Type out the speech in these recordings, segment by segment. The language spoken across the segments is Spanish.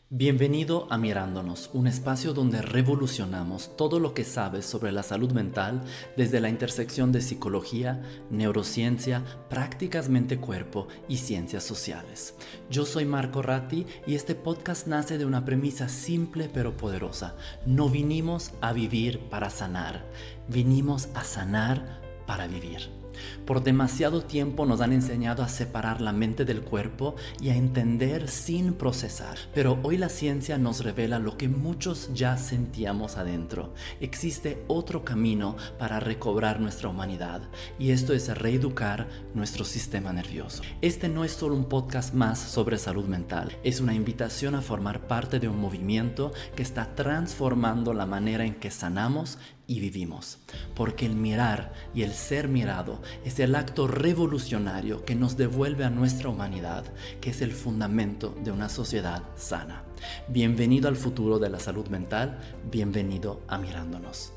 Bienvenido a Mirándonos, un espacio donde revolucionamos todo lo que sabes sobre la salud mental desde la intersección de psicología, neurociencia, prácticas mente-cuerpo y ciencias sociales. Yo soy Marco Ratti y este podcast nace de una premisa simple pero poderosa. No vinimos a vivir para sanar, vinimos a sanar para vivir. Por demasiado tiempo nos han enseñado a separar la mente del cuerpo y a entender sin procesar. Pero hoy la ciencia nos revela lo que muchos ya sentíamos adentro. Existe otro camino para recobrar nuestra humanidad y esto es reeducar nuestro sistema nervioso. Este no es solo un podcast más sobre salud mental, es una invitación a formar parte de un movimiento que está transformando la manera en que sanamos y vivimos, porque el mirar y el ser mirado es el acto revolucionario que nos devuelve a nuestra humanidad, que es el fundamento de una sociedad sana. Bienvenido al futuro de la salud mental, bienvenido a Mirándonos.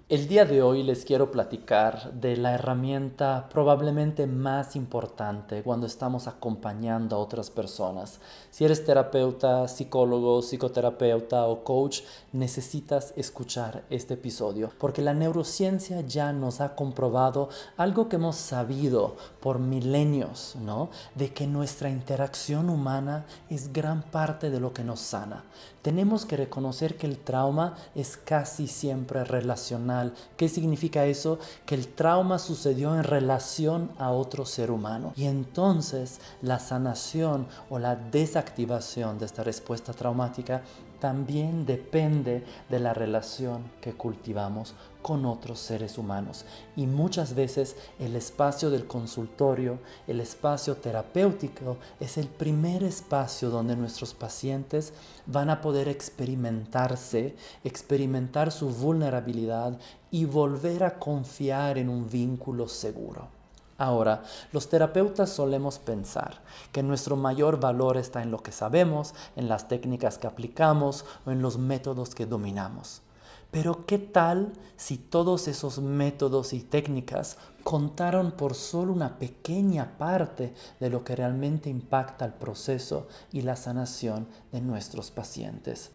El día de hoy les quiero platicar de la herramienta probablemente más importante cuando estamos acompañando a otras personas. Si eres terapeuta, psicólogo, psicoterapeuta o coach, necesitas escuchar este episodio porque la neurociencia ya nos ha comprobado algo que hemos sabido por milenios, ¿no? De que nuestra interacción humana es gran parte de lo que nos sana. Tenemos que reconocer que el trauma es casi siempre relacional. ¿Qué significa eso? Que el trauma sucedió en relación a otro ser humano. Y entonces la sanación o la desactivación de esta respuesta traumática también depende de la relación que cultivamos con otros seres humanos. Y muchas veces el espacio del consultorio, el espacio terapéutico, es el primer espacio donde nuestros pacientes van a poder experimentar su vulnerabilidad y volver a confiar en un vínculo seguro. Ahora, los terapeutas solemos pensar que nuestro mayor valor está en lo que sabemos, en las técnicas que aplicamos o en los métodos que dominamos. Pero ¿qué tal si todos esos métodos y técnicas contaron por solo una pequeña parte de lo que realmente impacta el proceso y la sanación de nuestros pacientes?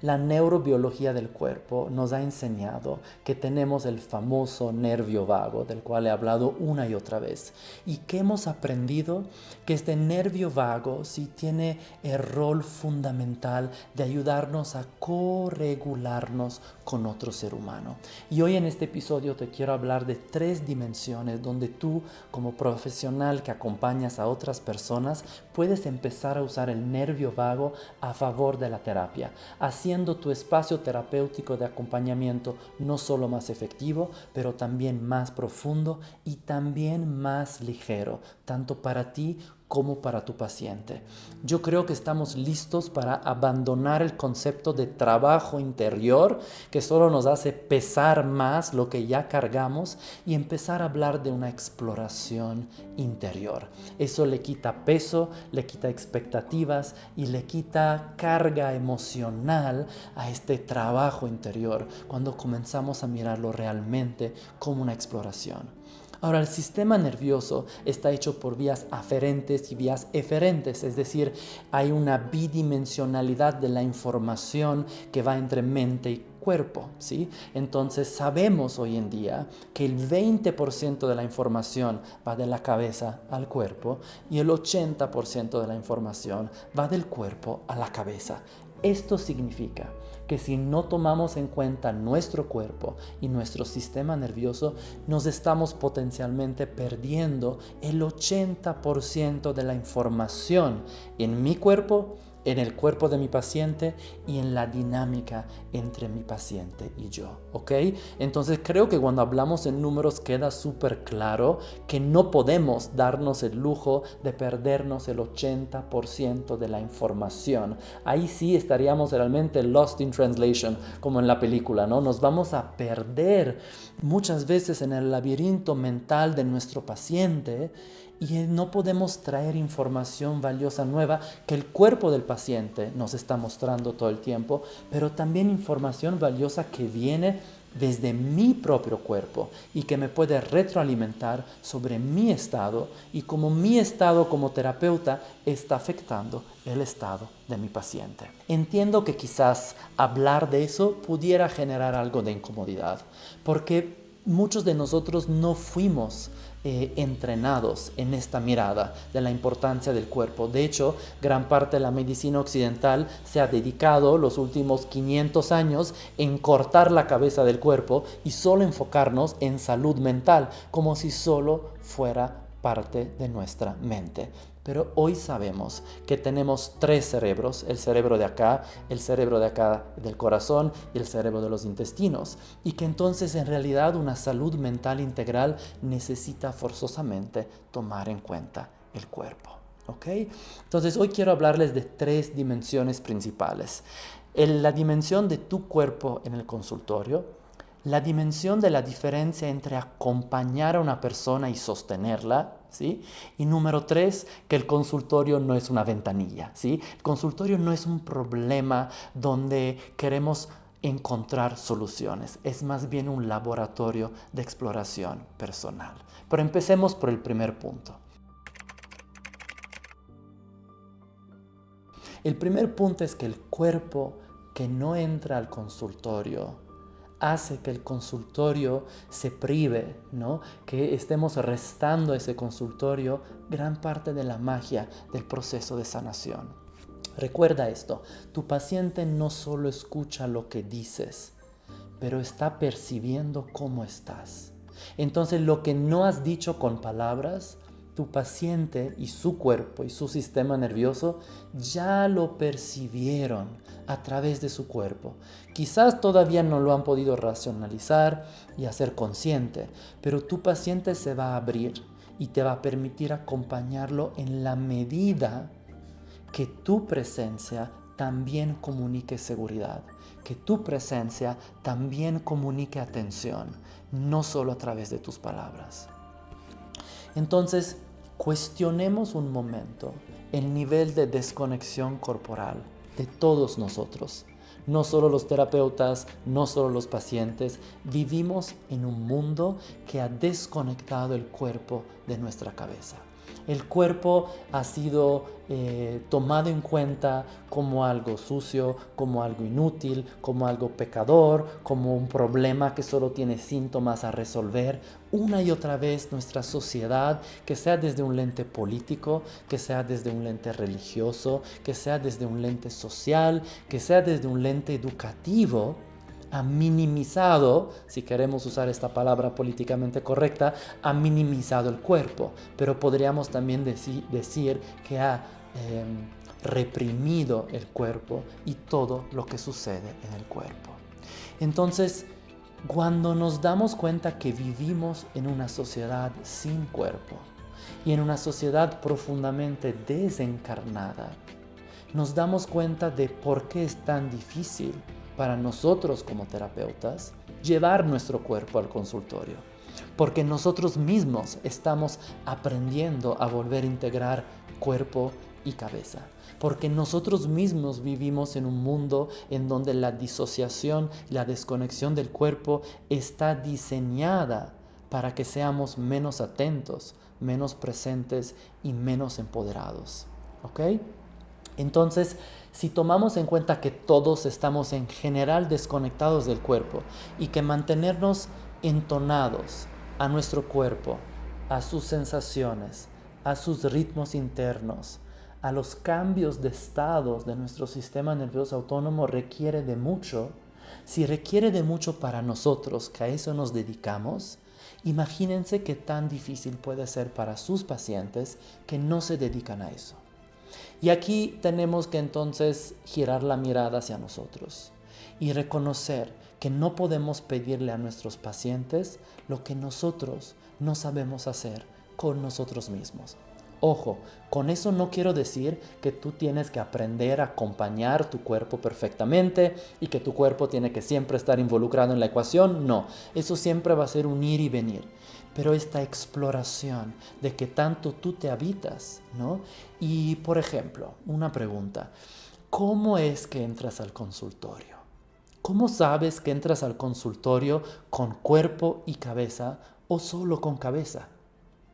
La neurobiología del cuerpo nos ha enseñado que tenemos el famoso nervio vago, del cual he hablado una y otra vez, y que hemos aprendido que este nervio vago sí tiene el rol fundamental de ayudarnos a corregularnos con otro ser humano. Y hoy en este episodio te quiero hablar de 3 dimensiones donde tú, como profesional que acompañas a otras personas, puedes empezar a usar el nervio vago a favor de la terapia, haciendo tu espacio terapéutico de acompañamiento no solo más efectivo, pero también más profundo y también más ligero, tanto para ti como para tu paciente. Yo creo que estamos listos para abandonar el concepto de trabajo interior que solo nos hace pesar más lo que ya cargamos y empezar a hablar de una exploración interior. Eso le quita peso, le quita expectativas y le quita carga emocional a este trabajo interior cuando comenzamos a mirarlo realmente como una exploración. Ahora, el sistema nervioso está hecho por vías aferentes y vías eferentes, es decir, hay una bidimensionalidad de la información que va entre mente y cuerpo, ¿sí? Entonces sabemos hoy en día que el 20% de la información va de la cabeza al cuerpo y el 80% de la información va del cuerpo a la cabeza. Esto significa que si no tomamos en cuenta nuestro cuerpo y nuestro sistema nervioso, nos estamos potencialmente perdiendo el 80% de la información en mi cuerpo, en el cuerpo de mi paciente y en la dinámica entre mi paciente y yo, ¿ok? Entonces creo que cuando hablamos en números queda súper claro que no podemos darnos el lujo de perdernos el 80% de la información. Ahí sí estaríamos realmente lost in translation, como en la película, ¿no? Nos vamos a perder muchas veces en el laberinto mental de nuestro paciente y no podemos traer información valiosa nueva que el cuerpo del paciente nos está mostrando todo el tiempo, pero también información valiosa que viene desde mi propio cuerpo y que me puede retroalimentar sobre mi estado y cómo mi estado como terapeuta está afectando el estado de mi paciente. Entiendo que quizás hablar de eso pudiera generar algo de incomodidad, porque muchos de nosotros no fuimos entrenados en esta mirada de la importancia del cuerpo. De hecho, gran parte de la medicina occidental se ha dedicado los últimos 500 años en cortar la cabeza del cuerpo y solo enfocarnos en salud mental, como si solo fuera parte de nuestra mente. Pero hoy sabemos que tenemos 3 cerebros, el cerebro de acá del corazón y el cerebro de los intestinos, y que entonces en realidad una salud mental integral necesita forzosamente tomar en cuenta el cuerpo. ¿Ok? Entonces hoy quiero hablarles de 3 dimensiones principales. La dimensión de tu cuerpo en el consultorio, la dimensión de la diferencia entre acompañar a una persona y sostenerla, ¿sí? Y número 3, que el consultorio no es una ventanilla, ¿sí? El consultorio no es un problema donde queremos encontrar soluciones, es más bien un laboratorio de exploración personal. Pero empecemos por el primer punto. El primer punto es que el cuerpo que no entra al consultorio hace que el consultorio se prive, ¿no? Que estemos restando a ese consultorio gran parte de la magia del proceso de sanación. Recuerda esto, tu paciente no solo escucha lo que dices, pero está percibiendo cómo estás. Entonces, lo que no has dicho con palabras, tu paciente y su cuerpo y su sistema nervioso ya lo percibieron a través de su cuerpo. Quizás todavía no lo han podido racionalizar y hacer consciente, pero tu paciente se va a abrir y te va a permitir acompañarlo en la medida que tu presencia también comunique seguridad, que tu presencia también comunique atención, no solo a través de tus palabras. Entonces, cuestionemos un momento el nivel de desconexión corporal de todos nosotros. No solo los terapeutas, no solo los pacientes, vivimos en un mundo que ha desconectado el cuerpo de nuestra cabeza. El cuerpo ha sido tomado en cuenta como algo sucio, como algo inútil, como algo pecador, como un problema que solo tiene síntomas a resolver. Una y otra vez nuestra sociedad, que sea desde un lente político, que sea desde un lente religioso, que sea desde un lente social, que sea desde un lente educativo, ha minimizado, si queremos usar esta palabra políticamente correcta, ha minimizado el cuerpo, pero podríamos también decir que ha reprimido el cuerpo y todo lo que sucede en el cuerpo. Entonces, cuando nos damos cuenta que vivimos en una sociedad sin cuerpo y en una sociedad profundamente desencarnada, nos damos cuenta de por qué es tan difícil para nosotros como terapeutas llevar nuestro cuerpo al consultorio. Porque nosotros mismos estamos aprendiendo a volver a integrar cuerpo y cabeza. Porque nosotros mismos vivimos en un mundo en donde la disociación, la desconexión del cuerpo está diseñada para que seamos menos atentos, menos presentes y menos empoderados. ¿Ok? Entonces, si tomamos en cuenta que todos estamos en general desconectados del cuerpo y que mantenernos entonados a nuestro cuerpo, a sus sensaciones, a sus ritmos internos, a los cambios de estados de nuestro sistema nervioso autónomo requiere de mucho, si requiere de mucho para nosotros, que a eso nos dedicamos, imagínense qué tan difícil puede ser para sus pacientes que no se dedican a eso. Y aquí tenemos que entonces girar la mirada hacia nosotros y reconocer que no podemos pedirle a nuestros pacientes lo que nosotros no sabemos hacer con nosotros mismos. Ojo, con eso no quiero decir que tú tienes que aprender a acompañar tu cuerpo perfectamente y que tu cuerpo tiene que siempre estar involucrado en la ecuación. No, eso siempre va a ser un ir y venir. Pero esta exploración de que tanto tú te habitas, ¿no? Y, por ejemplo, una pregunta. ¿Cómo es que entras al consultorio? ¿Cómo sabes que entras al consultorio con cuerpo y cabeza o solo con cabeza?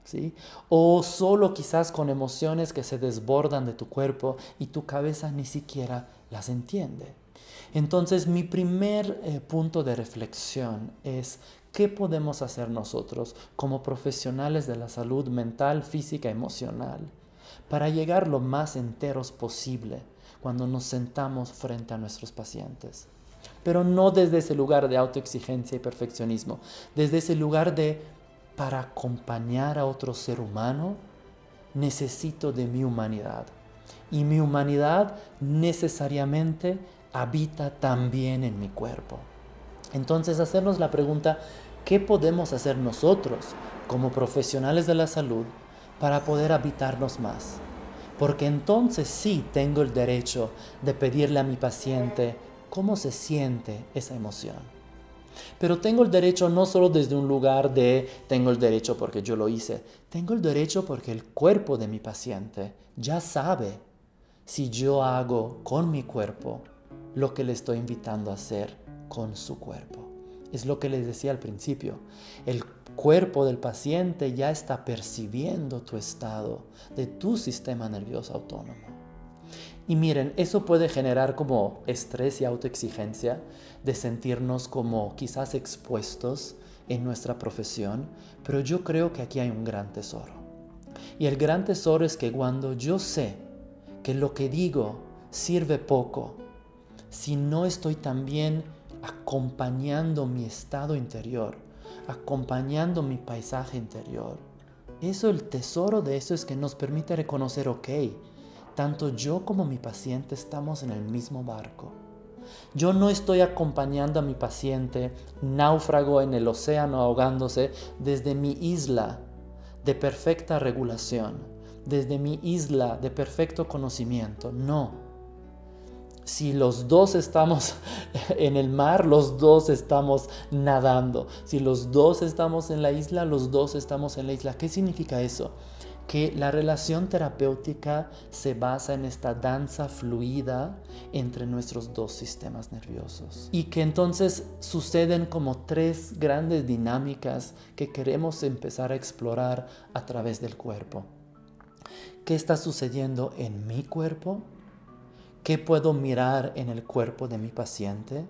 ¿Sí? O solo quizás con emociones que se desbordan de tu cuerpo y tu cabeza ni siquiera las entiende. Entonces mi primer punto de reflexión es qué podemos hacer nosotros como profesionales de la salud mental, física, emocional para llegar lo más enteros posible cuando nos sentamos frente a nuestros pacientes. Pero no desde ese lugar de autoexigencia y perfeccionismo, desde ese lugar de para acompañar a otro ser humano, necesito de mi humanidad. Y mi humanidad necesariamente habita también en mi cuerpo. Entonces, hacernos la pregunta, ¿qué podemos hacer nosotros como profesionales de la salud para poder habitarnos más? Porque entonces sí tengo el derecho de pedirle a mi paciente cómo se siente esa emoción. Pero tengo el derecho no solo desde un lugar de tengo el derecho porque yo lo hice, tengo el derecho porque el cuerpo de mi paciente ya sabe si yo hago con mi cuerpo lo que le estoy invitando a hacer con su cuerpo. Es lo que les decía al principio. El cuerpo del paciente ya está percibiendo tu estado de tu sistema nervioso autónomo. Y miren, eso puede generar como estrés y autoexigencia de sentirnos como quizás expuestos en nuestra profesión, pero yo creo que aquí hay un gran tesoro. Y el gran tesoro es que cuando yo sé que lo que digo sirve poco, si no estoy también acompañando mi estado interior, acompañando mi paisaje interior, el tesoro de eso es que nos permite reconocer, ok, tanto yo como mi paciente estamos en el mismo barco. Yo no estoy acompañando a mi paciente náufrago en el océano ahogándose desde mi isla de perfecta regulación, desde mi isla de perfecto conocimiento. No. Si los dos estamos en el mar, los dos estamos nadando. Si los dos estamos en la isla, los dos estamos en la isla. ¿Qué significa eso? Que la relación terapéutica se basa en esta danza fluida entre nuestros dos sistemas nerviosos. Y que entonces suceden como tres grandes dinámicas que queremos empezar a explorar a través del cuerpo. ¿Qué está sucediendo en mi cuerpo? ¿Qué puedo mirar en el cuerpo de mi paciente?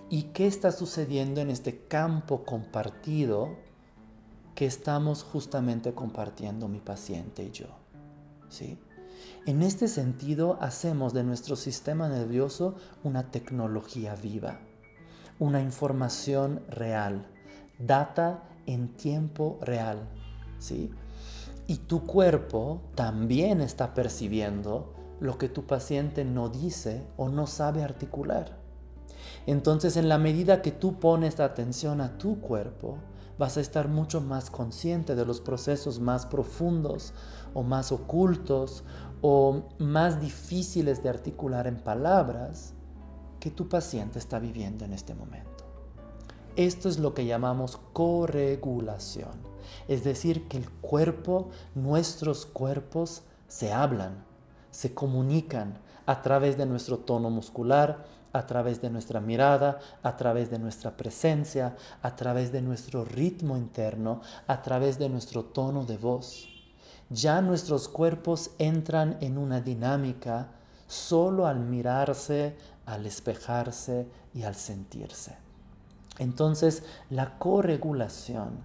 ¿Y qué está sucediendo en este campo compartido que estamos justamente compartiendo mi paciente y yo? ¿Sí? En este sentido, hacemos de nuestro sistema nervioso una tecnología viva, una información real, data en tiempo real, ¿sí? Y tu cuerpo también está percibiendo lo que tu paciente no dice o no sabe articular. Entonces, en la medida que tú pones atención a tu cuerpo, vas a estar mucho más consciente de los procesos más profundos o más ocultos o más difíciles de articular en palabras que tu paciente está viviendo en este momento. Esto es lo que llamamos corregulación, es decir, que el cuerpo, nuestros cuerpos se hablan, se comunican a través de nuestro tono muscular, a través de nuestra mirada, a través de nuestra presencia, a través de nuestro ritmo interno, a través de nuestro tono de voz. Ya nuestros cuerpos entran en una dinámica solo al mirarse, al espejarse y al sentirse. Entonces, la corregulación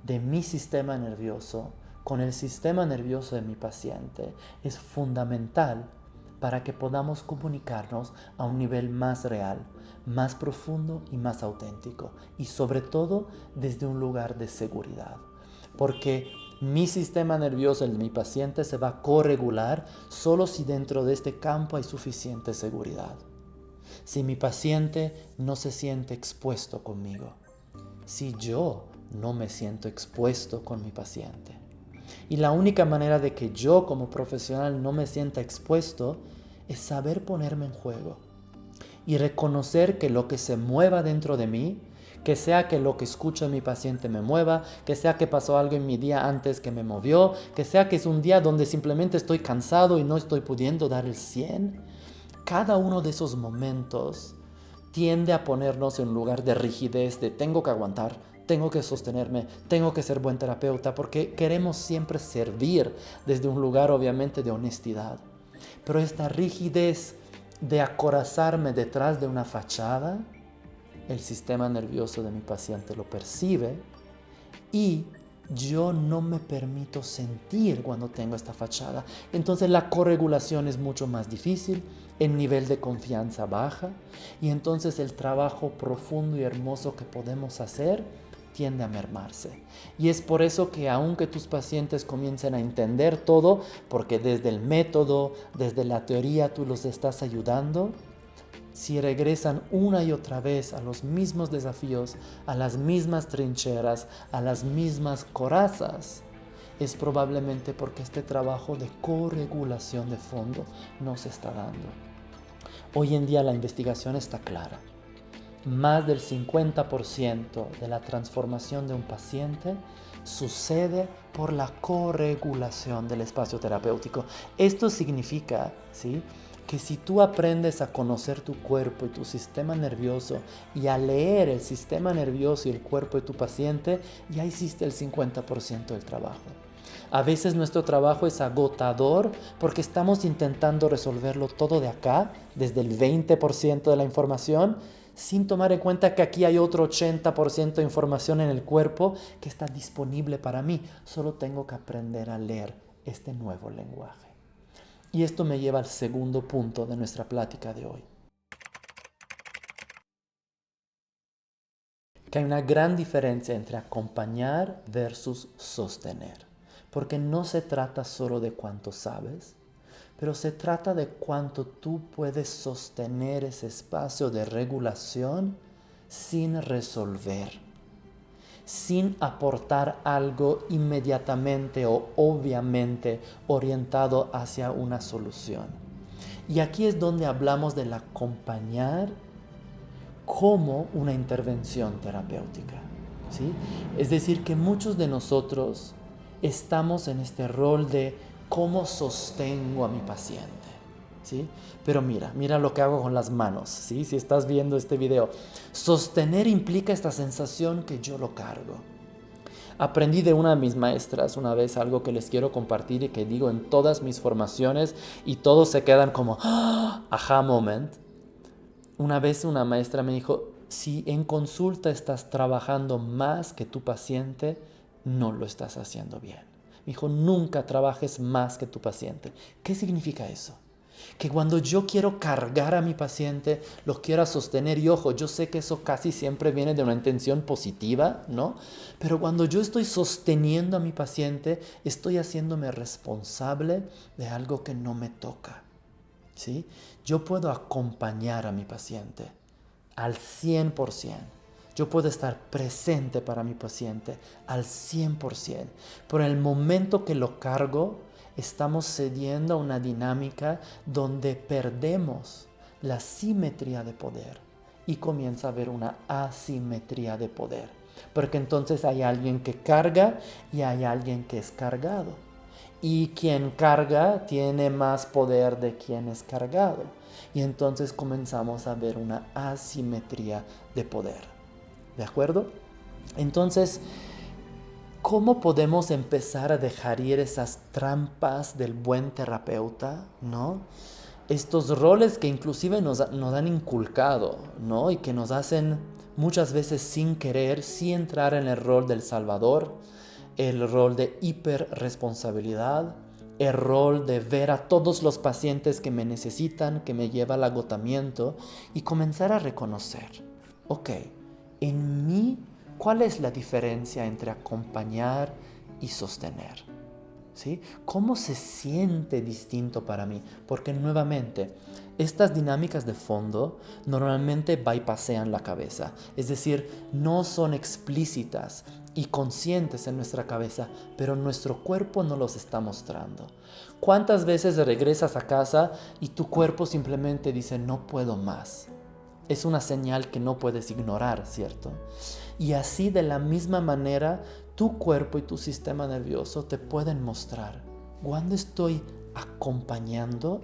de mi sistema nervioso con el sistema nervioso de mi paciente es fundamental para que podamos comunicarnos a un nivel más real, más profundo y más auténtico, y sobre todo desde un lugar de seguridad. Porque mi sistema nervioso, el de mi paciente, se va a corregular solo si dentro de este campo hay suficiente seguridad. Si mi paciente no se siente expuesto conmigo, si yo no me siento expuesto con mi paciente. Y la única manera de que yo como profesional no me sienta expuesto es saber ponerme en juego y reconocer que lo que se mueva dentro de mí, que sea que lo que escucho de mi paciente me mueva, que sea que pasó algo en mi día antes que me movió, que sea que es un día donde simplemente estoy cansado y no estoy pudiendo dar el 100, cada uno de esos momentos tiende a ponernos en un lugar de rigidez, de tengo que aguantar, tengo que sostenerme, tengo que ser buen terapeuta, porque queremos siempre servir desde un lugar obviamente de honestidad. Pero esta rigidez de acorazarme detrás de una fachada, el sistema nervioso de mi paciente lo percibe y yo no me permito sentir cuando tengo esta fachada. Entonces la corregulación es mucho más difícil, el nivel de confianza baja y entonces el trabajo profundo y hermoso que podemos hacer tiende a mermarse. Y es por eso que aunque tus pacientes comiencen a entender todo, porque desde el método, desde la teoría tú los estás ayudando, si regresan una y otra vez a los mismos desafíos, a las mismas trincheras, a las mismas corazas, es probablemente porque este trabajo de corregulación de fondo no se está dando. Hoy en día la investigación está clara. Más del 50% de la transformación de un paciente sucede por la corregulación del espacio terapéutico. Esto significa, ¿sí?, que si tú aprendes a conocer tu cuerpo y tu sistema nervioso y a leer el sistema nervioso y el cuerpo de tu paciente, ya hiciste el 50% del trabajo. A veces nuestro trabajo es agotador porque estamos intentando resolverlo todo de acá, desde el 20% de la información, sin tomar en cuenta que aquí hay otro 80% de información en el cuerpo que está disponible para mí. Solo tengo que aprender a leer este nuevo lenguaje. Y esto me lleva al segundo punto de nuestra plática de hoy. Que hay una gran diferencia entre acompañar versus sostener. Porque no se trata solo de cuánto sabes, pero se trata de cuánto tú puedes sostener ese espacio de regulación sin resolver, sin aportar algo inmediatamente o obviamente orientado hacia una solución. Y aquí es donde hablamos del acompañar como una intervención terapéutica, ¿sí? Es decir, que muchos de nosotros estamos en este rol de cómo sostengo a mi paciente, ¿sí? Pero mira lo que hago con las manos, ¿sí? Si estás viendo este video, sostener implica esta sensación que yo lo cargo. Aprendí de una de mis maestras una vez algo que les quiero compartir y que digo en todas mis formaciones y todos se quedan como aha moment. Una vez una maestra me dijo, si en consulta estás trabajando más que tu paciente, no lo estás haciendo bien. Me dijo, nunca trabajes más que tu paciente. ¿Qué significa eso? Que cuando yo quiero cargar a mi paciente, lo quiero sostener, y ojo, yo sé que eso casi siempre viene de una intención positiva, ¿no? Pero cuando yo estoy sosteniendo a mi paciente, estoy haciéndome responsable de algo que no me toca, ¿sí? Yo puedo acompañar a mi paciente al 100%. Yo puedo estar presente para mi paciente al 100%. Pero en el momento que lo cargo, estamos cediendo a una dinámica donde perdemos la simetría de poder y comienza a haber una asimetría de poder. Porque entonces hay alguien que carga y hay alguien que es cargado. Y quien carga tiene más poder de quien es cargado. Y entonces comenzamos a ver una asimetría de poder. ¿De acuerdo? Entonces, ¿cómo podemos empezar a dejar ir esas trampas del buen terapeuta, ¿no? Estos roles que inclusive nos han inculcado, ¿no? Y que nos hacen muchas veces sin querer, sin entrar en el rol del salvador, el rol de hiperresponsabilidad, el rol de ver a todos los pacientes que me necesitan, que me lleva al agotamiento, y comenzar a reconocer, ok, en mí, ¿cuál es la diferencia entre acompañar y sostener? ¿Sí? ¿Cómo se siente distinto para mí? Porque nuevamente, estas dinámicas de fondo normalmente bypassean la cabeza, es decir, no son explícitas y conscientes en nuestra cabeza, pero nuestro cuerpo no los está mostrando. ¿Cuántas veces regresas a casa y tu cuerpo simplemente dice no puedo más? Es una señal que no puedes ignorar, ¿cierto? Y así de la misma manera, tu cuerpo y tu sistema nervioso te pueden mostrar cuándo estoy acompañando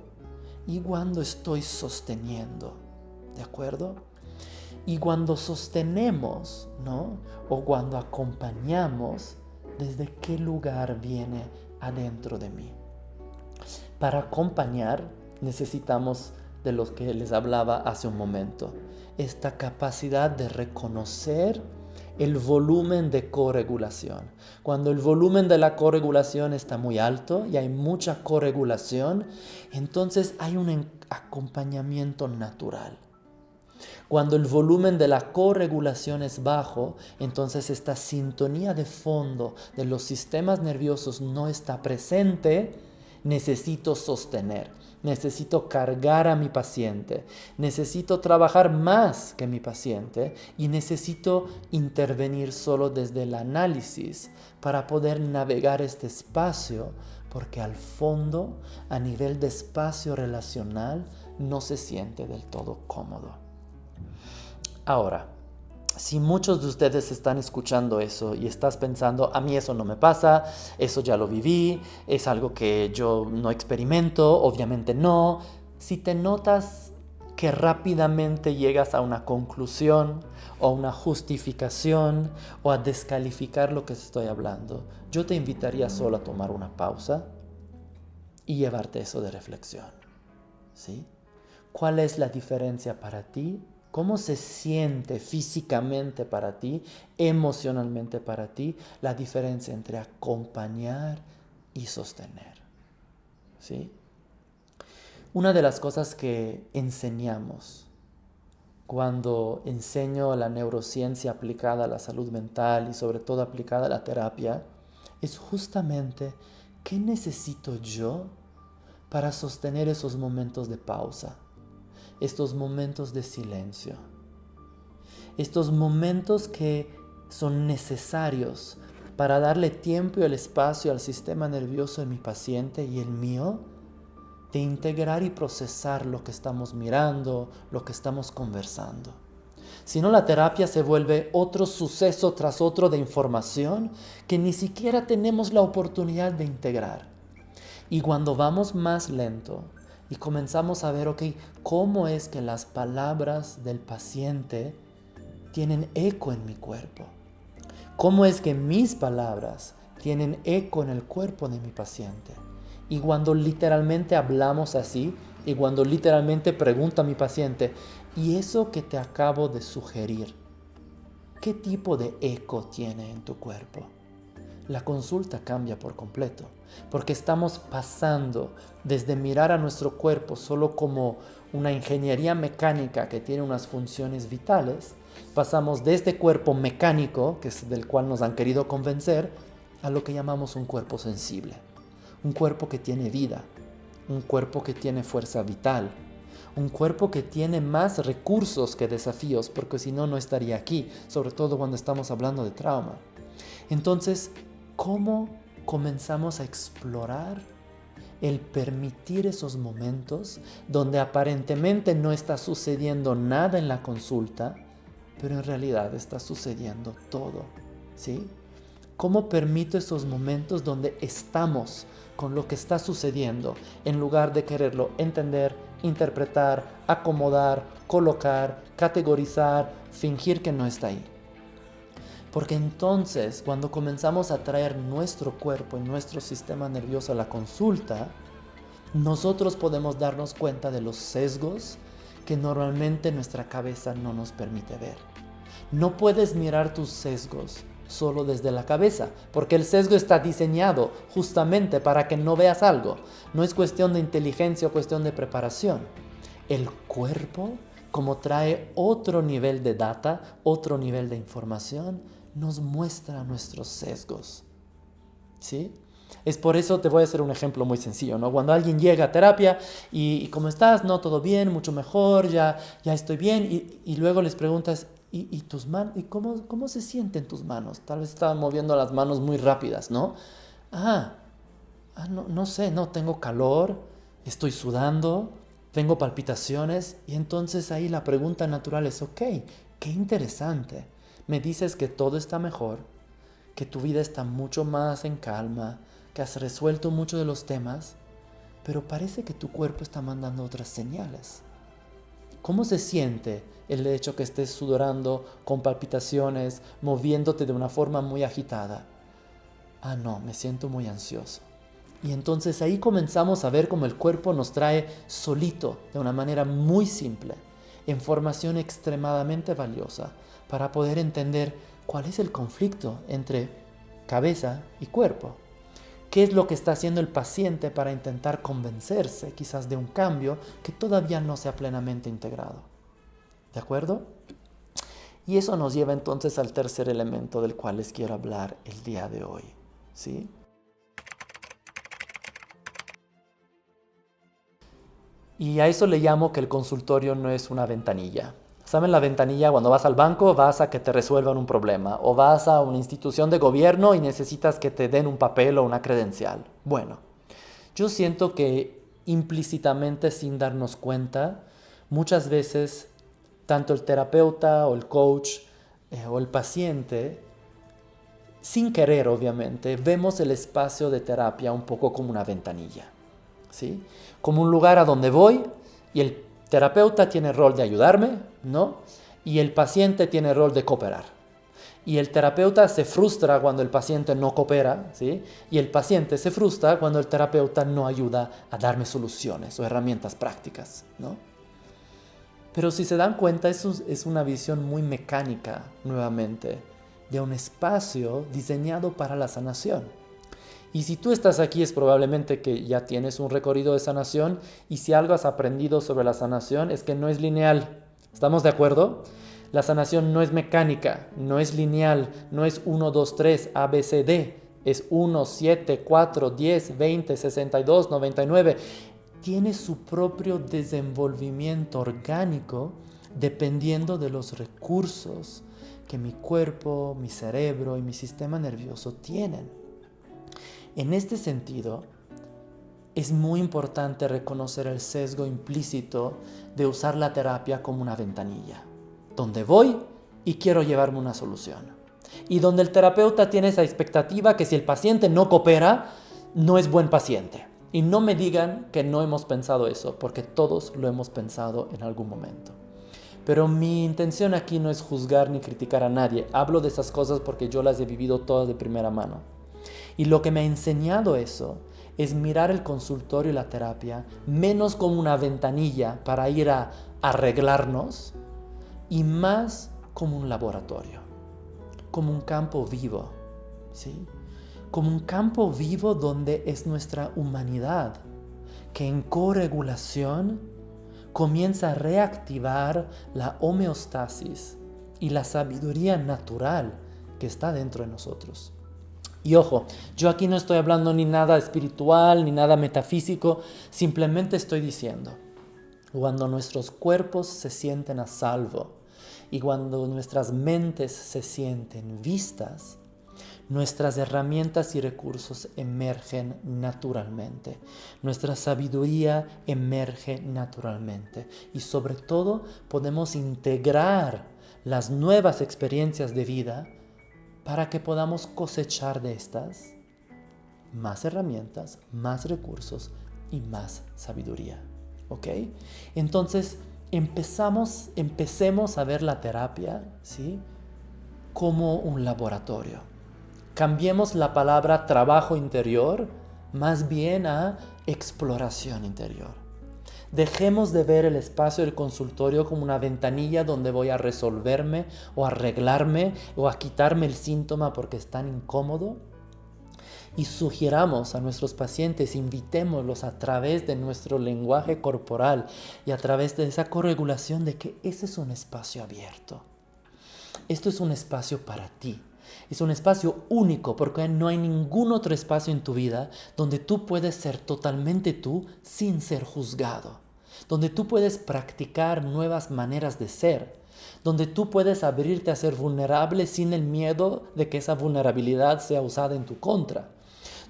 y cuándo estoy sosteniendo, ¿de acuerdo? Y cuando sostenemos, ¿no? O cuando acompañamos, ¿desde qué lugar viene adentro de mí? Para acompañar necesitamos de los que les hablaba hace un momento, esta capacidad de reconocer el volumen de corregulación. Cuando el volumen de la corregulación está muy alto y hay mucha corregulación, entonces hay un acompañamiento natural. Cuando el volumen de la corregulación es bajo, entonces esta sintonía de fondo de los sistemas nerviosos no está presente. Necesito sostener, necesito cargar a mi paciente, necesito trabajar más que mi paciente y necesito intervenir solo desde el análisis para poder navegar este espacio, porque al fondo, a nivel de espacio relacional, no se siente del todo cómodo. Ahora, si muchos de ustedes están escuchando eso y estás pensando, a mí eso no me pasa, eso ya lo viví, es algo que yo no experimento, obviamente no. Si te notas que rápidamente llegas a una conclusión o una justificación o a descalificar lo que estoy hablando, yo te invitaría solo a tomar una pausa y llevarte eso de reflexión, ¿sí? ¿Cuál es la diferencia para ti? ¿Cómo se siente físicamente para ti, emocionalmente para ti, la diferencia entre acompañar y sostener? ¿Sí? Una de las cosas que enseñamos cuando enseño la neurociencia aplicada a la salud mental y sobre todo aplicada a la terapia es justamente qué necesito yo para sostener esos momentos de pausa. Estos momentos de silencio, estos momentos que son necesarios para darle tiempo y el espacio al sistema nervioso de mi paciente y el mío de integrar y procesar lo que estamos mirando, lo que estamos conversando. Si no, la terapia se vuelve otro suceso tras otro de información que ni siquiera tenemos la oportunidad de integrar. Y cuando vamos más lento, y comenzamos a ver, cómo es que las palabras del paciente tienen eco en mi cuerpo. Cómo es que mis palabras tienen eco en el cuerpo de mi paciente. Y cuando literalmente hablamos así, y cuando literalmente pregunto a mi paciente, ¿y eso que te acabo de sugerir, qué tipo de eco tiene en tu cuerpo? La consulta cambia por completo, porque estamos pasando desde mirar a nuestro cuerpo solo como una ingeniería mecánica que tiene unas funciones vitales, pasamos de este cuerpo mecánico, que es del cual nos han querido convencer, a lo que llamamos un cuerpo sensible, un cuerpo que tiene vida, un cuerpo que tiene fuerza vital, un cuerpo que tiene más recursos que desafíos, porque si no, no estaría aquí, sobre todo cuando estamos hablando de trauma. Entonces, ¿cómo comenzamos a explorar el permitir esos momentos donde aparentemente no está sucediendo nada en la consulta, pero en realidad está sucediendo todo? ¿Sí? ¿Cómo permito esos momentos donde estamos con lo que está sucediendo en lugar de quererlo entender, interpretar, acomodar, colocar, categorizar, fingir que no está ahí? Porque entonces, cuando comenzamos a traer nuestro cuerpo y nuestro sistema nervioso a la consulta, nosotros podemos darnos cuenta de los sesgos que normalmente nuestra cabeza no nos permite ver. No puedes mirar tus sesgos solo desde la cabeza, porque el sesgo está diseñado justamente para que no veas algo. No es cuestión de inteligencia o cuestión de preparación. El cuerpo, como trae otro nivel de data, otro nivel de información, nos muestra nuestros sesgos, ¿sí? Es por eso, te voy a hacer un ejemplo muy sencillo, ¿no? Cuando alguien llega a terapia y ¿cómo estás? No, todo bien, mucho mejor, ya estoy bien. Y luego les preguntas, ¿y tus manos? ¿Y cómo se sienten tus manos? Tal vez estaban moviendo las manos muy rápidas, ¿no? No sé, no, tengo calor, estoy sudando, tengo palpitaciones. Y entonces ahí la pregunta natural es, qué interesante. Me dices que todo está mejor, que tu vida está mucho más en calma, que has resuelto muchos de los temas, pero parece que tu cuerpo está mandando otras señales. ¿Cómo se siente el hecho que estés sudorando, con palpitaciones, moviéndote de una forma muy agitada? Ah, no, me siento muy ansioso. Y entonces ahí comenzamos a ver cómo el cuerpo nos trae solito, de una manera muy simple, información extremadamente valiosa para poder entender cuál es el conflicto entre cabeza y cuerpo. ¿Qué es lo que está haciendo el paciente para intentar convencerse quizás de un cambio que todavía no se ha plenamente integrado? ¿De acuerdo? Y eso nos lleva entonces al tercer elemento del cual les quiero hablar el día de hoy, ¿sí? Y a eso le llamo que el consultorio no es una ventanilla. ¿Saben la ventanilla? Cuando vas al banco vas a que te resuelvan un problema, o vas a una institución de gobierno y necesitas que te den un papel o una credencial. Bueno, yo siento que implícitamente, sin darnos cuenta, muchas veces tanto el terapeuta o el coach o el paciente, sin querer obviamente, vemos el espacio de terapia un poco como una ventanilla, ¿sí? Como un lugar a donde voy y el terapeuta tiene el rol de ayudarme, ¿no? Y el paciente tiene el rol de cooperar. Y el terapeuta se frustra cuando el paciente no coopera, ¿sí? Y el paciente se frustra cuando el terapeuta no ayuda a darme soluciones o herramientas prácticas, ¿no? Pero si se dan cuenta, eso es una visión muy mecánica, nuevamente, de un espacio diseñado para la sanación. Y si tú estás aquí es probablemente que ya tienes un recorrido de sanación, y si algo has aprendido sobre la sanación es que no es lineal. ¿Estamos de acuerdo? La sanación no es mecánica, no es lineal, no es 1, 2, 3, A, B, C, D. Es 1, 7, 4, 10, 20, 62, 99. Tiene su propio desenvolvimiento orgánico dependiendo de los recursos que mi cuerpo, mi cerebro y mi sistema nervioso tienen. En este sentido, es muy importante reconocer el sesgo implícito de usar la terapia como una ventanilla, donde voy y quiero llevarme una solución. Y donde el terapeuta tiene esa expectativa que si el paciente no coopera, no es buen paciente. Y no me digan que no hemos pensado eso, porque todos lo hemos pensado en algún momento. Pero mi intención aquí no es juzgar ni criticar a nadie. Hablo de esas cosas porque yo las he vivido todas de primera mano. Y lo que me ha enseñado eso es mirar el consultorio y la terapia menos como una ventanilla para ir a arreglarnos y más como un laboratorio, como un campo vivo, ¿sí? Como un campo vivo donde es nuestra humanidad que en corregulación comienza a reactivar la homeostasis y la sabiduría natural que está dentro de nosotros. Y ojo, yo aquí no estoy hablando ni nada espiritual, ni nada metafísico, simplemente estoy diciendo, cuando nuestros cuerpos se sienten a salvo y cuando nuestras mentes se sienten vistas, nuestras herramientas y recursos emergen naturalmente. Nuestra sabiduría emerge naturalmente. Y sobre todo podemos integrar las nuevas experiencias de vida para que podamos cosechar de estas más herramientas, más recursos y más sabiduría. ¿Ok? Entonces, empecemos a ver la terapia, ¿sí?, como un laboratorio. Cambiemos la palabra trabajo interior más bien a exploración interior. Dejemos de ver el espacio del consultorio como una ventanilla donde voy a resolverme o arreglarme o a quitarme el síntoma porque es tan incómodo. Y sugiramos a nuestros pacientes, invitémoslos a través de nuestro lenguaje corporal y a través de esa corregulación de que ese es un espacio abierto. Esto es un espacio para ti. Es un espacio único porque no hay ningún otro espacio en tu vida donde tú puedes ser totalmente tú sin ser juzgado. Donde tú puedes practicar nuevas maneras de ser. Donde tú puedes abrirte a ser vulnerable sin el miedo de que esa vulnerabilidad sea usada en tu contra.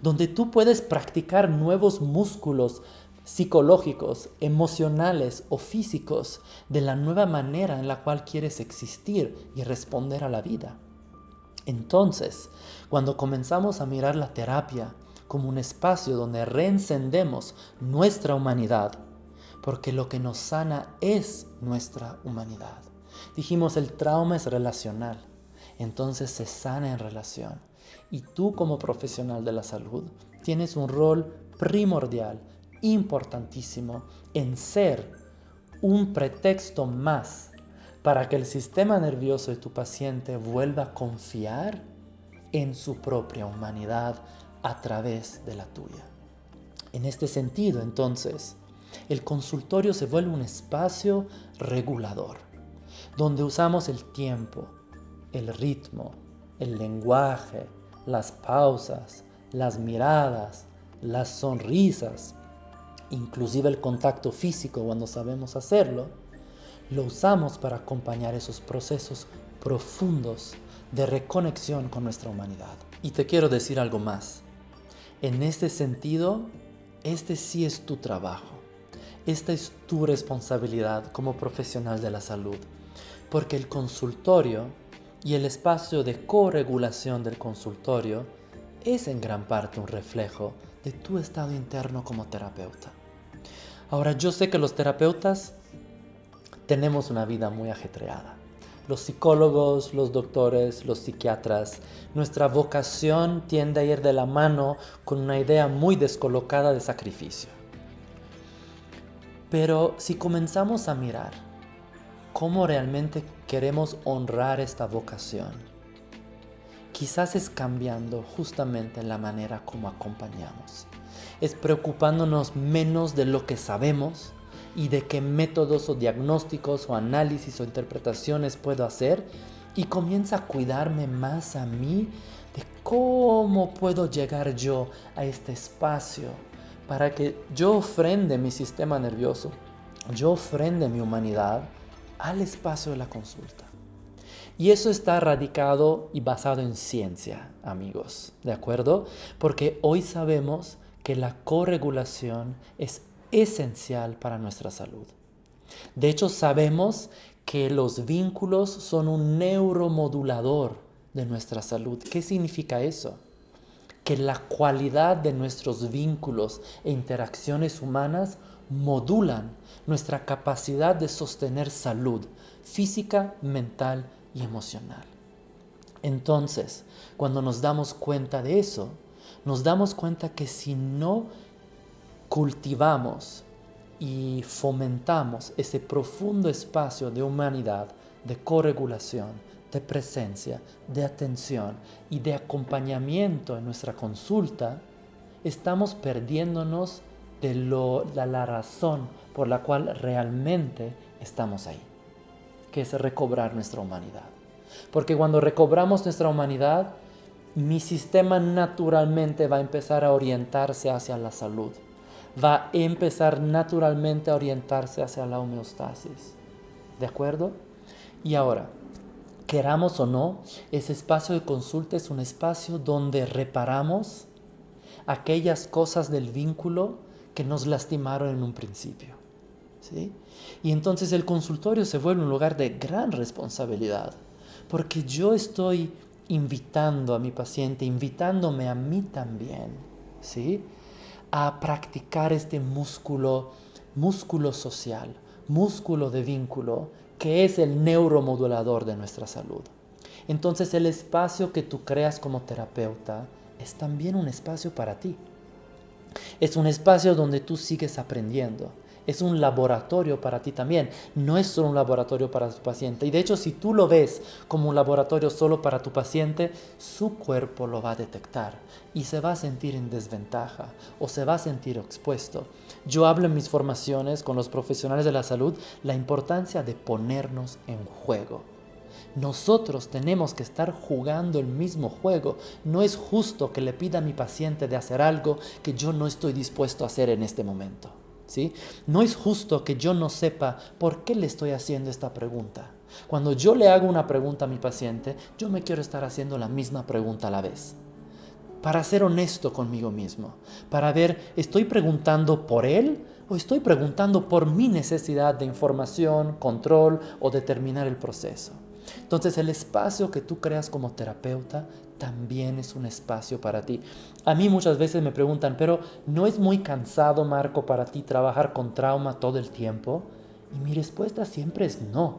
Donde tú puedes practicar nuevos músculos psicológicos, emocionales o físicos de la nueva manera en la cual quieres existir y responder a la vida. Entonces, cuando comenzamos a mirar la terapia como un espacio donde reencendemos nuestra humanidad, porque lo que nos sana es nuestra humanidad. Dijimos, el trauma es relacional, entonces se sana en relación. Y tú como profesional de la salud tienes un rol primordial, importantísimo, en ser un pretexto más para que el sistema nervioso de tu paciente vuelva a confiar en su propia humanidad a través de la tuya. En este sentido, entonces, el consultorio se vuelve un espacio regulador, donde usamos el tiempo, el ritmo, el lenguaje, las pausas, las miradas, las sonrisas, inclusive el contacto físico cuando sabemos hacerlo, lo usamos para acompañar esos procesos profundos de reconexión con nuestra humanidad. Y te quiero decir algo más. En este sentido, este sí es tu trabajo. Esta es tu responsabilidad como profesional de la salud, porque el consultorio y el espacio de corregulación del consultorio es en gran parte un reflejo de tu estado interno como terapeuta. Ahora, yo sé que los terapeutas tenemos una vida muy ajetreada. Los psicólogos, los doctores, los psiquiatras, nuestra vocación tiende a ir de la mano con una idea muy descolocada de sacrificio. Pero si comenzamos a mirar cómo realmente queremos honrar esta vocación, quizás es cambiando justamente la manera como acompañamos. Es preocupándonos menos de lo que sabemos y de qué métodos o diagnósticos o análisis o interpretaciones puedo hacer, y comienza a cuidarme más a mí de cómo puedo llegar yo a este espacio para que yo ofrende mi sistema nervioso, yo ofrende mi humanidad al espacio de la consulta. Y eso está radicado y basado en ciencia, amigos, ¿de acuerdo? Porque hoy sabemos que la corregulación es esencial para nuestra salud. De hecho, sabemos que los vínculos son un neuromodulador de nuestra salud. ¿Qué significa eso? Que la cualidad de nuestros vínculos e interacciones humanas modulan nuestra capacidad de sostener salud física, mental y emocional. Entonces, cuando nos damos cuenta de eso, nos damos cuenta que si no cultivamos y fomentamos ese profundo espacio de humanidad, de corregulación, de presencia, de atención y de acompañamiento en nuestra consulta, estamos perdiéndonos de la razón por la cual realmente estamos ahí, que es recobrar nuestra humanidad. Porque cuando recobramos nuestra humanidad, mi sistema naturalmente va a empezar a orientarse hacia la salud. Va a empezar naturalmente a orientarse hacia la homeostasis. ¿De acuerdo? Y ahora, queramos o no, ese espacio de consulta es un espacio donde reparamos aquellas cosas del vínculo que nos lastimaron en un principio, ¿sí? Y entonces el consultorio se vuelve un lugar de gran responsabilidad, porque yo estoy invitando a mi paciente, invitándome a mí también, ¿sí?, a practicar este músculo social, músculo de vínculo, que es el neuromodulador de nuestra salud. Entonces el espacio que tú creas como terapeuta es también un espacio para ti. Es un espacio donde tú sigues aprendiendo. Es un laboratorio para ti también. No es solo un laboratorio para tu paciente. Y de hecho, si tú lo ves como un laboratorio solo para tu paciente, su cuerpo lo va a detectar y se va a sentir en desventaja o se va a sentir expuesto. Yo hablo en mis formaciones con los profesionales de la salud la importancia de ponernos en juego. Nosotros tenemos que estar jugando el mismo juego. No es justo que le pida a mi paciente de hacer algo que yo no estoy dispuesto a hacer en este momento, ¿sí? No es justo que yo no sepa por qué le estoy haciendo esta pregunta. Cuando yo le hago una pregunta a mi paciente, yo me quiero estar haciendo la misma pregunta a la vez. Para ser honesto conmigo mismo, para ver, ¿estoy preguntando por él o estoy preguntando por mi necesidad de información, control o de terminar el proceso? Entonces el espacio que tú creas como terapeuta también es un espacio para ti. A mí muchas veces me preguntan, pero ¿no es muy cansado, Marco, para ti trabajar con trauma todo el tiempo? Y mi respuesta siempre es no,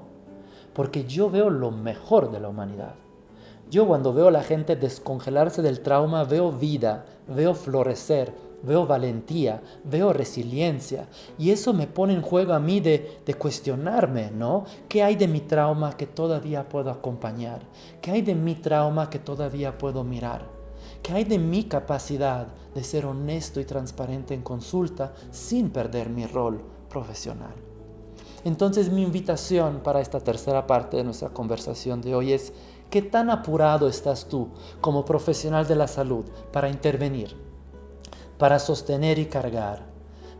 porque yo veo lo mejor de la humanidad. Yo cuando veo a la gente descongelarse del trauma, veo vida, veo florecer, veo valentía, veo resiliencia. Y eso me pone en juego a mí de cuestionarme, ¿no? ¿Qué hay de mi trauma que todavía puedo acompañar? ¿Qué hay de mi trauma que todavía puedo mirar? ¿Qué hay de mi capacidad de ser honesto y transparente en consulta sin perder mi rol profesional? Entonces mi invitación para esta tercera parte de nuestra conversación de hoy es: ¿qué tan apurado estás tú como profesional de la salud para intervenir, para sostener y cargar,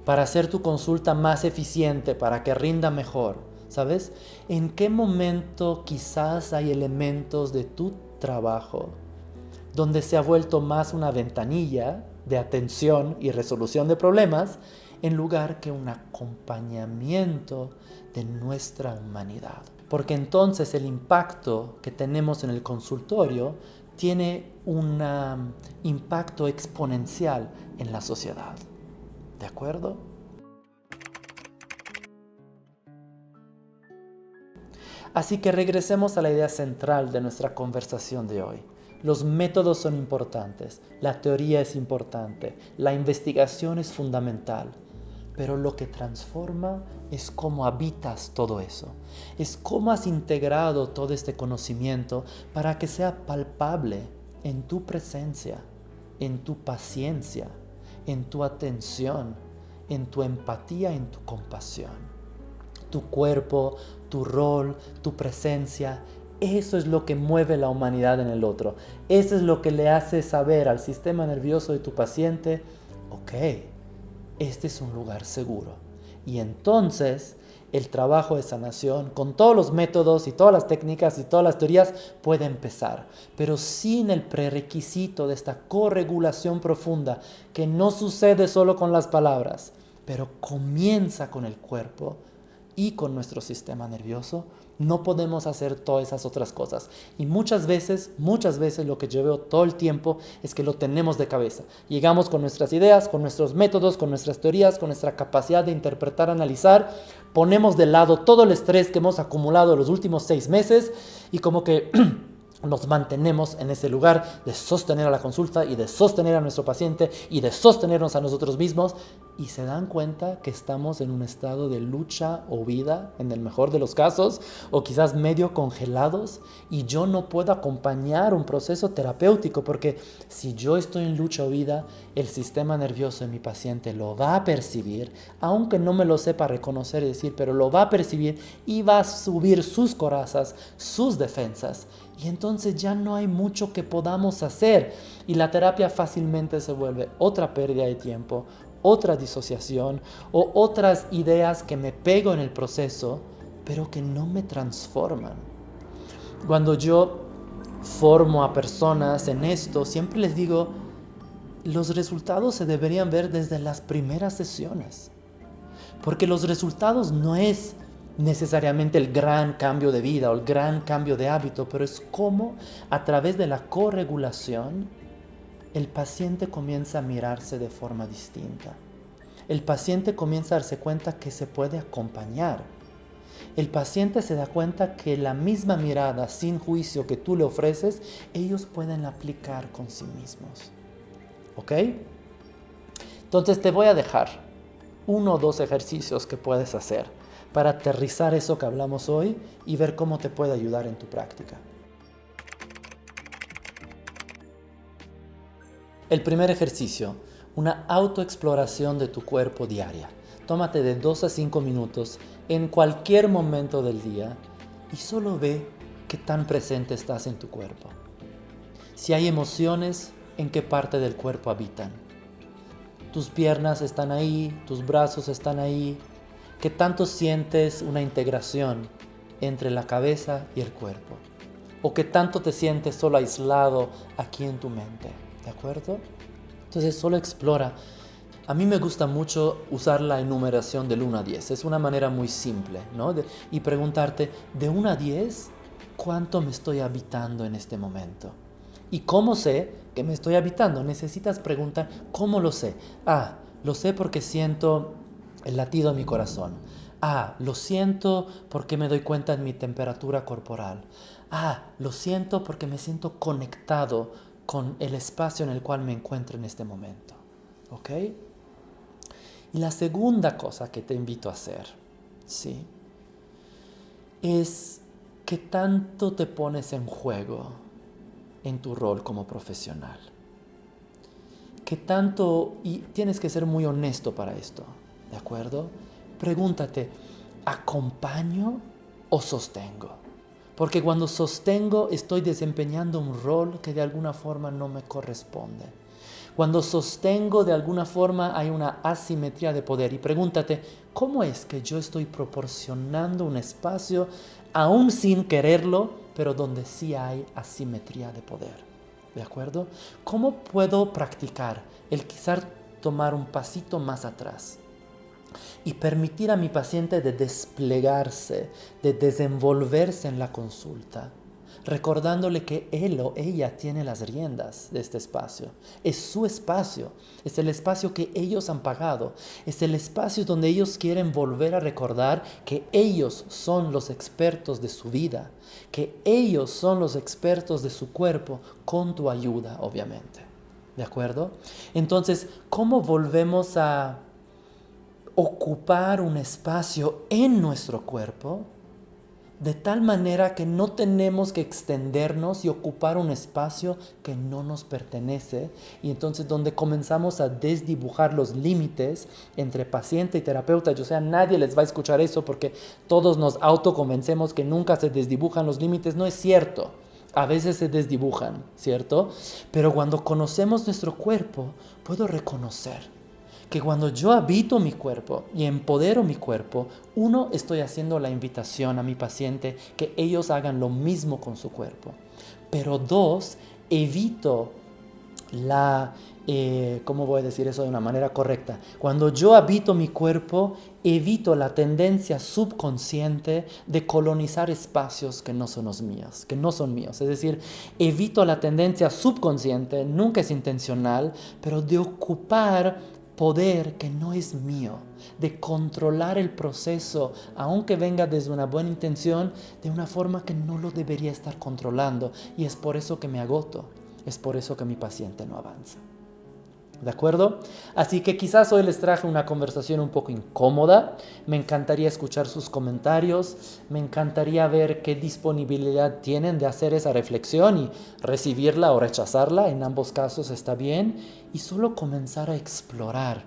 para hacer tu consulta más eficiente, para que rinda mejor? ¿Sabes? ¿En qué momento quizás hay elementos de tu trabajo donde se ha vuelto más una ventanilla de atención y resolución de problemas en lugar que un acompañamiento de nuestra humanidad? Porque entonces el impacto que tenemos en el consultorio tiene un impacto exponencial en la sociedad. ¿De acuerdo? Así que regresemos a la idea central de nuestra conversación de hoy. Los métodos son importantes, la teoría es importante, la investigación es fundamental. Pero lo que transforma es cómo habitas todo eso. Es cómo has integrado todo este conocimiento para que sea palpable en tu presencia, en tu paciencia, en tu atención, en tu empatía, en tu compasión. Tu cuerpo, tu rol, tu presencia, eso es lo que mueve la humanidad en el otro. Eso es lo que le hace saber al sistema nervioso de tu paciente: ok, este es un lugar seguro. Y entonces el trabajo de sanación, con todos los métodos y todas las técnicas y todas las teorías, puede empezar. Pero sin el prerequisito de esta corregulación profunda, que no sucede solo con las palabras, pero comienza con el cuerpo y con nuestro sistema nervioso, no podemos hacer todas esas otras cosas. Y muchas veces lo que yo veo todo el tiempo es que lo tenemos de cabeza. Llegamos con nuestras ideas, con nuestros métodos, con nuestras teorías, con nuestra capacidad de interpretar, analizar, ponemos de lado todo el estrés que hemos acumulado los últimos 6 meses y como que nos mantenemos en ese lugar de sostener a la consulta y de sostener a nuestro paciente y de sostenernos a nosotros mismos, y se dan cuenta que estamos en un estado de lucha o vida, en el mejor de los casos, o quizás medio congelados, y yo no puedo acompañar un proceso terapéutico porque si yo estoy en lucha o vida, el sistema nervioso de mi paciente lo va a percibir, aunque no me lo sepa reconocer y decir, pero lo va a percibir y va a subir sus corazas, sus defensas. Y entonces ya no hay mucho que podamos hacer y la terapia fácilmente se vuelve otra pérdida de tiempo, otra disociación o otras ideas que me pego en el proceso, pero que no me transforman. Cuando yo formo a personas en esto, siempre les digo, los resultados se deberían ver desde las primeras sesiones, porque los resultados no es necesariamente el gran cambio de vida o el gran cambio de hábito, pero es cómo a través de la corregulación el paciente comienza a mirarse de forma distinta. El paciente comienza a darse cuenta que se puede acompañar. El paciente se da cuenta que la misma mirada sin juicio que tú le ofreces, ellos pueden aplicar con sí mismos. ¿Ok? Entonces te voy a dejar 1 o 2 ejercicios que puedes hacer para aterrizar eso que hablamos hoy y ver cómo te puede ayudar en tu práctica. El primer ejercicio, una autoexploración de tu cuerpo diaria. Tómate de 2 a 5 minutos en cualquier momento del día y solo ve qué tan presente estás en tu cuerpo. Si hay emociones, ¿en qué parte del cuerpo habitan? Tus piernas están ahí, tus brazos están ahí. ¿Qué tanto sientes una integración entre la cabeza y el cuerpo? ¿O qué tanto te sientes solo aislado aquí en tu mente? ¿De acuerdo? Entonces solo explora. A mí me gusta mucho usar la enumeración del 1 a 10. Es una manera muy simple, ¿no? Y preguntarte, de 1 a 10, cuánto me estoy habitando en este momento. ¿Y cómo sé que me estoy habitando? Necesitas preguntar, ¿cómo lo sé? Lo sé porque siento el latido de mi corazón. Lo siento porque me doy cuenta de mi temperatura corporal. Lo siento porque me siento conectado con el espacio en el cual me encuentro en este momento. ¿Ok? Y la segunda cosa que te invito a hacer, ¿sí?, es qué tanto te pones en juego en tu rol como profesional. ¿Qué tanto? Y tienes que ser muy honesto para esto, ¿de acuerdo? Pregúntate, ¿acompaño o sostengo? Porque cuando sostengo estoy desempeñando un rol que de alguna forma no me corresponde. Cuando sostengo, de alguna forma hay una asimetría de poder. Y pregúntate, ¿cómo es que yo estoy proporcionando un espacio, aún sin quererlo, pero donde sí hay asimetría de poder? ¿De acuerdo? ¿Cómo puedo practicar el quizás tomar un pasito más atrás y permitir a mi paciente de desplegarse, de desenvolverse en la consulta, recordándole que él o ella tiene las riendas de este espacio? Es su espacio, es el espacio que ellos han pagado, es el espacio donde ellos quieren volver a recordar que ellos son los expertos de su vida, que ellos son los expertos de su cuerpo, con tu ayuda, obviamente. ¿De acuerdo? Entonces, ¿cómo volvemos a ocupar un espacio en nuestro cuerpo de tal manera que no tenemos que extendernos y ocupar un espacio que no nos pertenece? Y entonces donde comenzamos a desdibujar los límites entre paciente y terapeuta. Yo sé, a nadie les va a escuchar eso porque todos nos autoconvencemos que nunca se desdibujan los límites. No es cierto. A veces se desdibujan, ¿cierto? Pero cuando conocemos nuestro cuerpo, puedo reconocer que cuando yo habito mi cuerpo y empodero mi cuerpo, uno, estoy haciendo la invitación a mi paciente que ellos hagan lo mismo con su cuerpo. Pero dos, evito ¿cómo voy a decir eso de una manera correcta? Cuando yo habito mi cuerpo, evito la tendencia subconsciente de colonizar espacios que no son los míos, que no son míos. Es decir, evito la tendencia subconsciente, nunca es intencional, pero de ocupar poder que no es mío, de controlar el proceso, aunque venga desde una buena intención, de una forma que no lo debería estar controlando. Y es por eso que me agoto, es por eso que mi paciente no avanza. ¿De acuerdo? Así que quizás hoy les traje una conversación un poco incómoda. Me encantaría escuchar sus comentarios. Me encantaría ver qué disponibilidad tienen de hacer esa reflexión y recibirla o rechazarla. En ambos casos está bien. Y solo comenzar a explorar.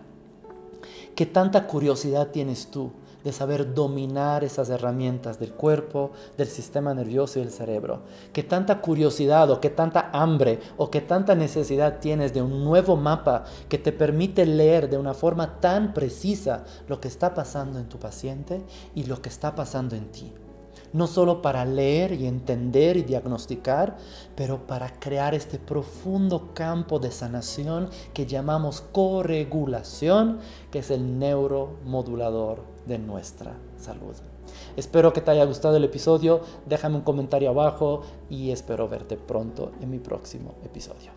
¿Qué tanta curiosidad tienes tú de saber dominar esas herramientas del cuerpo, del sistema nervioso y del cerebro? ¿Qué tanta curiosidad o qué tanta hambre o qué tanta necesidad tienes de un nuevo mapa que te permite leer de una forma tan precisa lo que está pasando en tu paciente y lo que está pasando en ti? No solo para leer y entender y diagnosticar, pero para crear este profundo campo de sanación que llamamos corregulación, que es el neuromodulador de nuestra salud. Espero que te haya gustado el episodio. Déjame un comentario abajo y espero verte pronto en mi próximo episodio.